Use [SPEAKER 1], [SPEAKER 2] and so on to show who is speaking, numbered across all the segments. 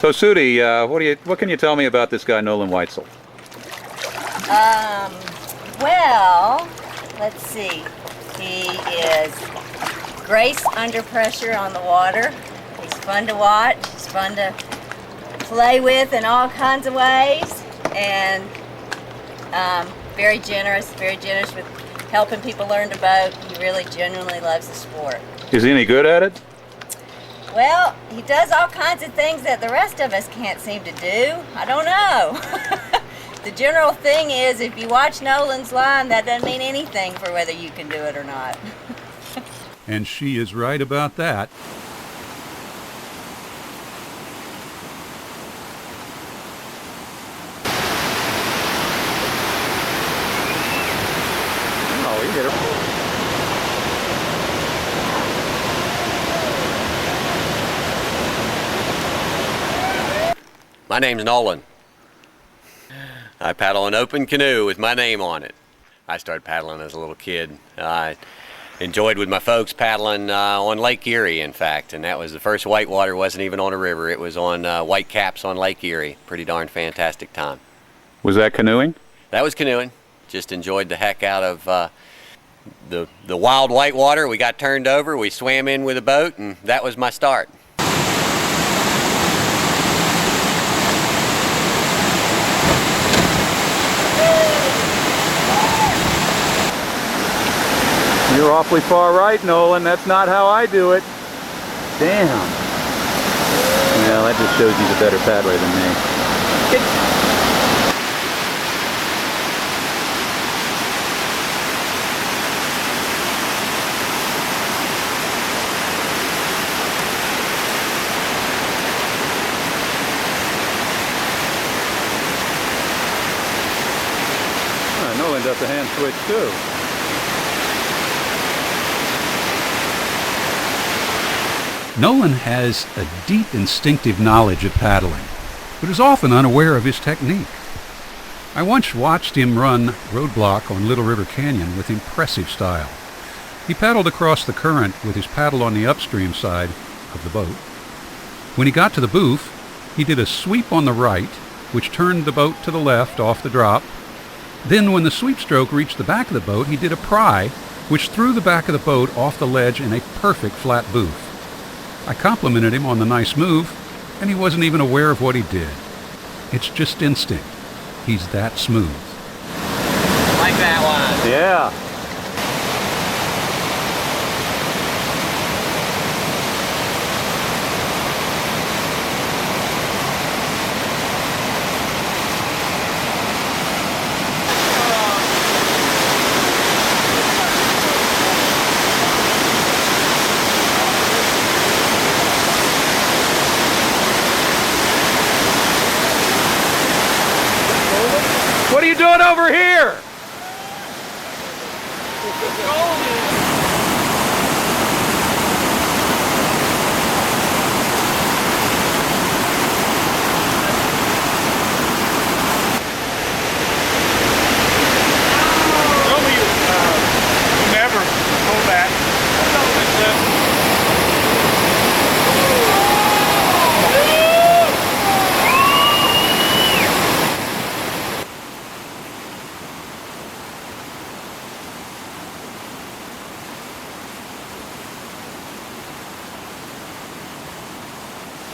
[SPEAKER 1] So, Sudi, what can you tell me about this guy, Nolan Whitesell?
[SPEAKER 2] Well, let's see. He is grace under pressure on the water. He's fun to watch. He's fun to play with in all kinds of ways, and very generous with helping people learn to boat. He really genuinely loves the sport.
[SPEAKER 1] Is he any good at it?
[SPEAKER 2] Well, he does all kinds of things that the rest of us can't seem to do. I don't know. The general thing is, if you watch Nolan's line, that doesn't mean anything for whether you can do it or not.
[SPEAKER 3] And she is right about that.
[SPEAKER 1] Oh, you hit her.
[SPEAKER 4] My name's Nolan. I paddle an open canoe with my name on it. I started paddling as a little kid. I enjoyed with my folks paddling on Lake Erie, in fact, and that was the first whitewater. Wasn't even on a river. It was on white caps on Lake Erie. Pretty darn fantastic time.
[SPEAKER 1] Was that canoeing?
[SPEAKER 4] That was canoeing. Just enjoyed the heck out of the wild whitewater. We got turned over, we swam in with a boat, and that was my start.
[SPEAKER 1] You're awfully far right, Nolan. That's not how I do it. Damn. Well, that just shows he's a better paddler than me. Nolan does the hand switch too.
[SPEAKER 3] Nolan has a deep instinctive knowledge of paddling, but is often unaware of his technique. I once watched him run roadblock on Little River Canyon with impressive style. He paddled across the current with his paddle on the upstream side of the boat. When he got to the booth, he did a sweep on the right, which turned the boat to the left off the drop. Then when the sweep stroke reached the back of the boat, he did a pry, which threw the back of the boat off the ledge in a perfect flat booth. I complimented him on the nice move, and he wasn't even aware of what he did. It's just instinct. He's that smooth.
[SPEAKER 4] Like that one.
[SPEAKER 1] Yeah. What are you doing over here?
[SPEAKER 5] Never pull back.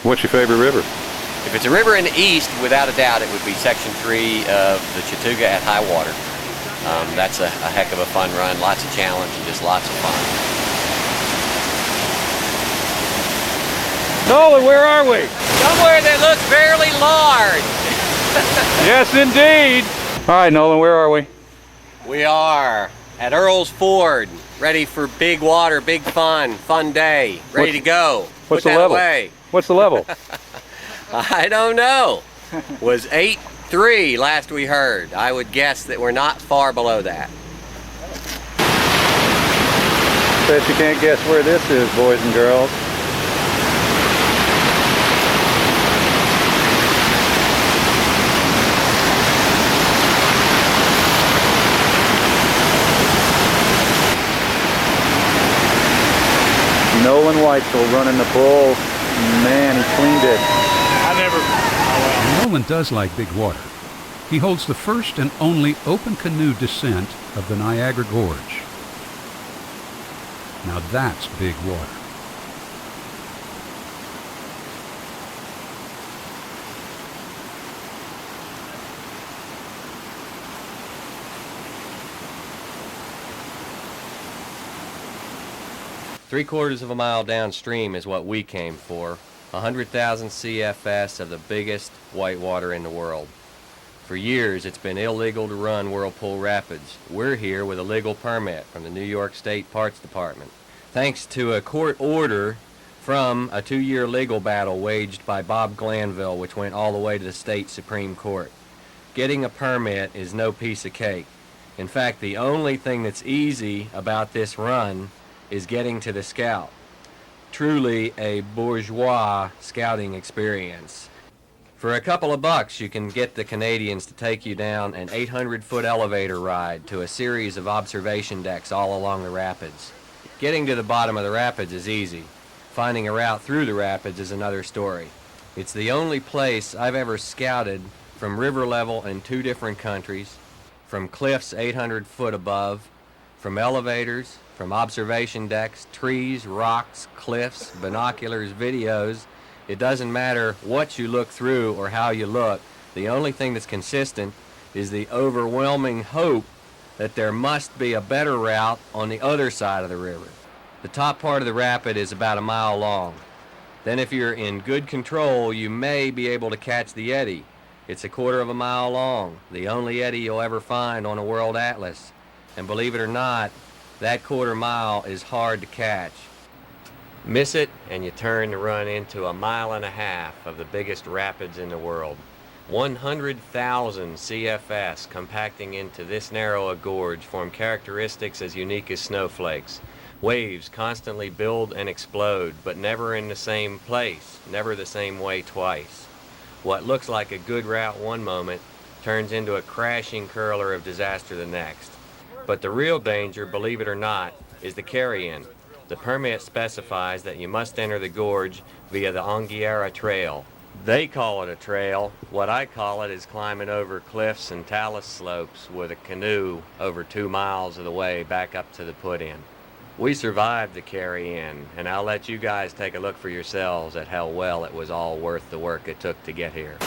[SPEAKER 1] What's your favorite river?
[SPEAKER 4] If it's a river in the east, without a doubt, it would be Section 3 of the Chattooga at high water. That's a heck of a fun run, lots of challenge and just lots of fun.
[SPEAKER 1] Nolan, where are we?
[SPEAKER 4] Somewhere that looks fairly large.
[SPEAKER 1] Yes, indeed. All right, Nolan, where are we?
[SPEAKER 4] We are at Earl's Ford, ready for big water, big fun day, ready to go.
[SPEAKER 1] What's
[SPEAKER 4] Put
[SPEAKER 1] the
[SPEAKER 4] that
[SPEAKER 1] level?
[SPEAKER 4] away.
[SPEAKER 1] What's the level?
[SPEAKER 4] I don't know. Was 8.3 last we heard. I would guess that we're not far below that.
[SPEAKER 1] Bet you can't guess where this is, boys and girls. Nolan Whitesell running the bull. Man, he cleaned it.
[SPEAKER 5] I never
[SPEAKER 3] Nolan does like big water. He holds the first and only open canoe descent of the Niagara Gorge. Now that's big water.
[SPEAKER 5] Three-quarters of a mile downstream is what we came for. 100,000 CFS of the biggest whitewater in the world. For years, it's been illegal to run Whirlpool Rapids. We're here with a legal permit from the New York State Parks Department. Thanks to a court order from a 2-year legal battle waged by Bob Glanville, which went all the way to the state Supreme Court. Getting a permit is no piece of cake. In fact, the only thing that's easy about this run is getting to the scout. Truly a bourgeois scouting experience. For a couple of bucks, you can get the Canadians to take you down an 800-foot elevator ride to a series of observation decks all along the rapids. Getting to the bottom of the rapids is easy. Finding a route through the rapids is another story. It's the only place I've ever scouted from river level in 2 different countries, from cliffs 800 foot above, from elevators, from observation decks, trees, rocks, cliffs, binoculars, videos. It doesn't matter what you look through or how you look. The only thing that's consistent is the overwhelming hope that there must be a better route on the other side of the river. The top part of the rapid is about a mile long. Then if you're in good control, you may be able to catch the eddy. It's a quarter of a mile long, the only eddy you'll ever find on a world atlas. And believe it or not, that quarter mile is hard to catch. Miss it, and you turn to run into 1.5 miles of the biggest rapids in the world. 100,000 CFS compacting into this narrow a gorge form characteristics as unique as snowflakes. Waves constantly build and explode, but never in the same place, never the same way twice. What looks like a good route one moment turns into a crashing curler of disaster the next. But the real danger, believe it or not, is the carry-in. The permit specifies that you must enter the gorge via the Anghiera Trail. They call it a trail. What I call it is climbing over cliffs and talus slopes with a canoe over 2 miles of the way back up to the put-in. We survived the carry-in, and I'll let you guys take a look for yourselves at how well it was all worth the work it took to get here.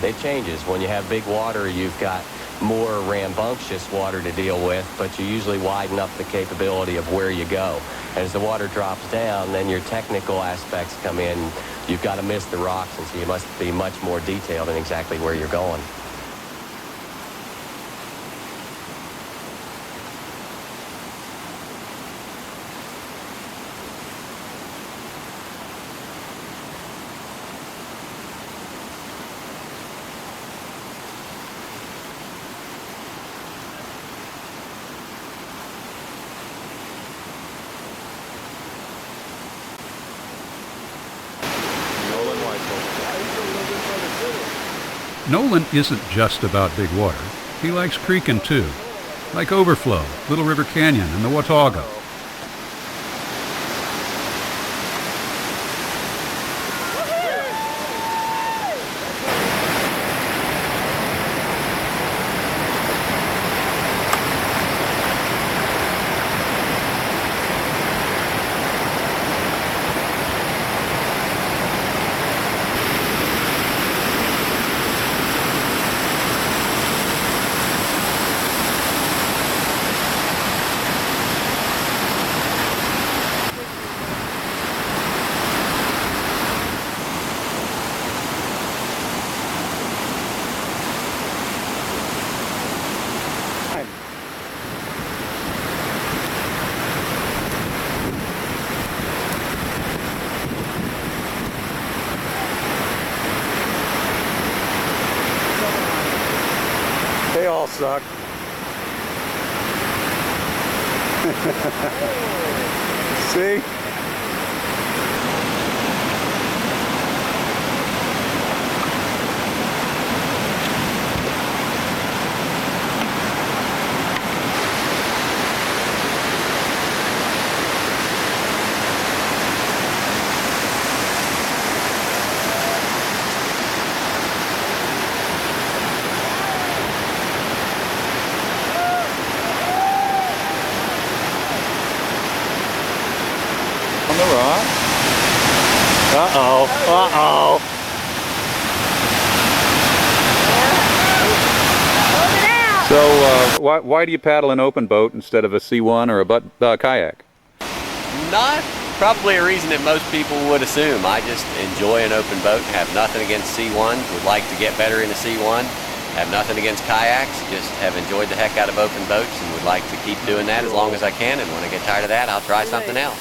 [SPEAKER 5] It changes. When you have big water, you've got more rambunctious water to deal with, but you usually widen up the capability of where you go. As the water drops down, then your technical aspects come in. You've got to miss the rocks, and so you must be much more detailed in exactly where you're going.
[SPEAKER 3] Nolan isn't just about big water. He likes creeking too, like Overflow, Little River Canyon, and the Watauga.
[SPEAKER 1] They all suck. See? On the rock. Uh-oh. Uh-oh. So why do you paddle an open boat instead of a C1 or a kayak?
[SPEAKER 4] Not probably a reason that most people would assume. I just enjoy an open boat, have nothing against C1, would like to get better into C1, have nothing against kayaks, just have enjoyed the heck out of open boats and would like to keep doing that as long as I can, and when I get tired of that, I'll try something else.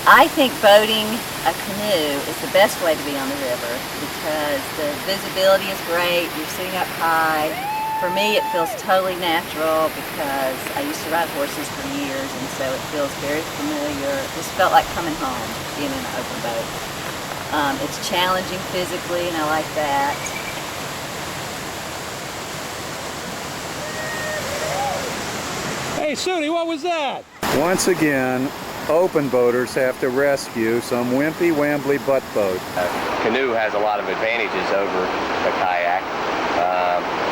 [SPEAKER 2] I think boating a canoe is the best way to be on the river because the visibility is great, you're sitting up high. For me, it feels totally natural because I used to ride horses for years, and so it feels very familiar. It just felt like coming home, being in an open boat. It's challenging physically, and I like that.
[SPEAKER 3] Hey, Sudi, what was that?
[SPEAKER 1] Once again, open boaters have to rescue some wimpy wambly butt boat.
[SPEAKER 5] Canoe has a lot of advantages over a kayak.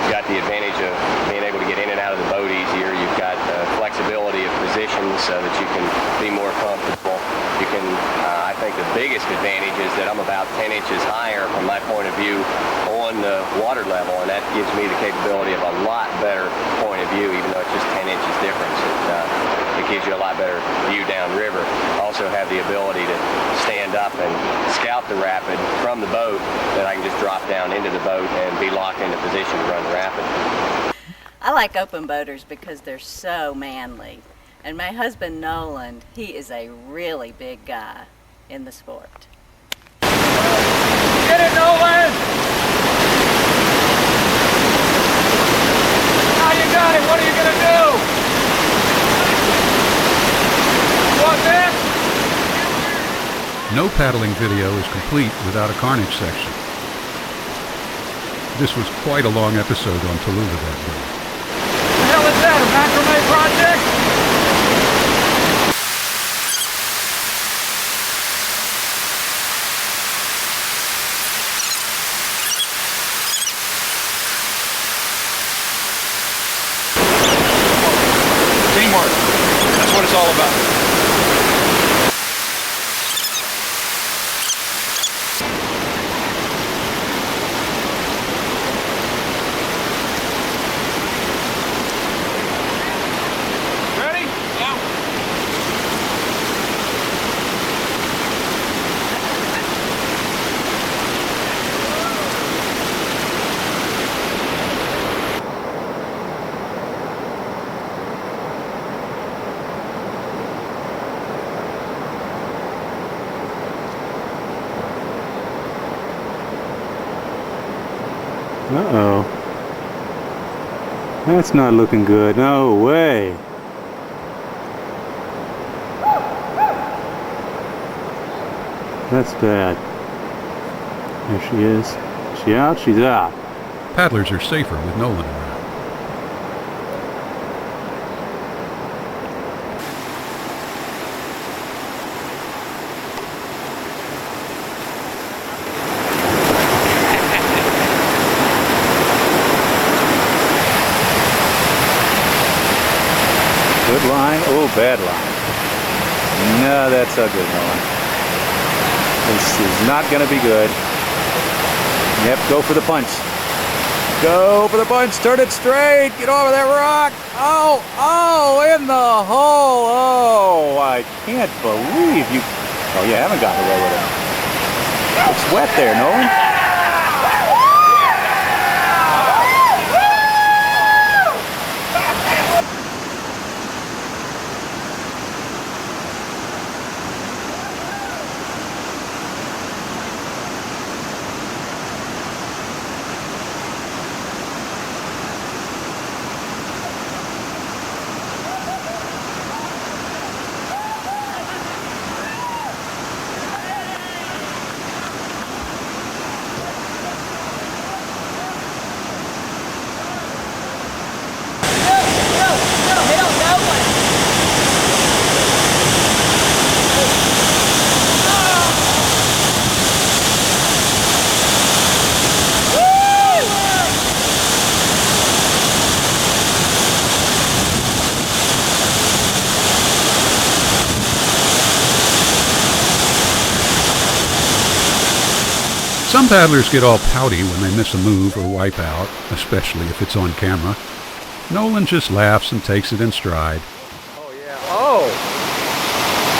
[SPEAKER 5] You've got the advantage of being able to get in and out of the boat easier. You've got flexibility of position so that you can be more comfortable. You can, I think the biggest advantage is that I'm about 10 inches higher from my point of view on the water level, and that gives me the capability of a lot better point of view, even though it's just 10 inches difference. It gives you a lot better view downriver. Also have the ability to stand up and scout the rapid from the boat, that I can just drop down into the boat and be locked into position to run the rapid.
[SPEAKER 2] I like open boaters because they're so manly. And my husband Nolan, he is a really big guy in the sport.
[SPEAKER 1] Get it, Nolan! Now you got it, what are you gonna do? Want this?
[SPEAKER 3] No paddling video is complete without a carnage section. This was quite a long episode on Tallulah that day.
[SPEAKER 1] What the hell is that, a macrame project? Teamwork. That's what it's all about. Uh-oh. That's not looking good. No way. That's bad. There she is. Is she out? She's out.
[SPEAKER 3] Paddlers are safer with Nolan around.
[SPEAKER 1] Good line. Oh, bad line. No, that's ugly, Nolan. This is not going to be good. Yep, go for the punch. Go for the punch. Turn it straight. Get over that rock. Oh, oh, in the hole. Oh, I can't believe you. Oh, you haven't gotten away with it. It's wet there, Nolan.
[SPEAKER 3] Some paddlers get all pouty when they miss a move or wipe out, especially if it's on camera. Nolan just laughs and takes it in stride.
[SPEAKER 1] Oh, yeah. Oh,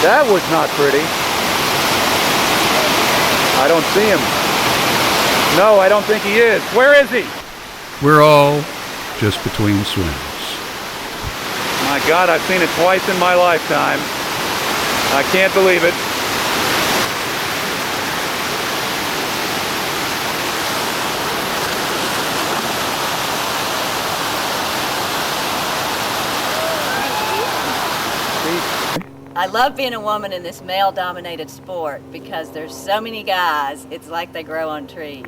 [SPEAKER 1] that was not pretty. I don't see him. No, I don't think he is. Where is he?
[SPEAKER 3] We're all just between swims.
[SPEAKER 1] My God, I've seen it twice in my lifetime. I can't believe it.
[SPEAKER 2] I love being a woman in this male-dominated sport because there's so many guys, it's like they grow on trees.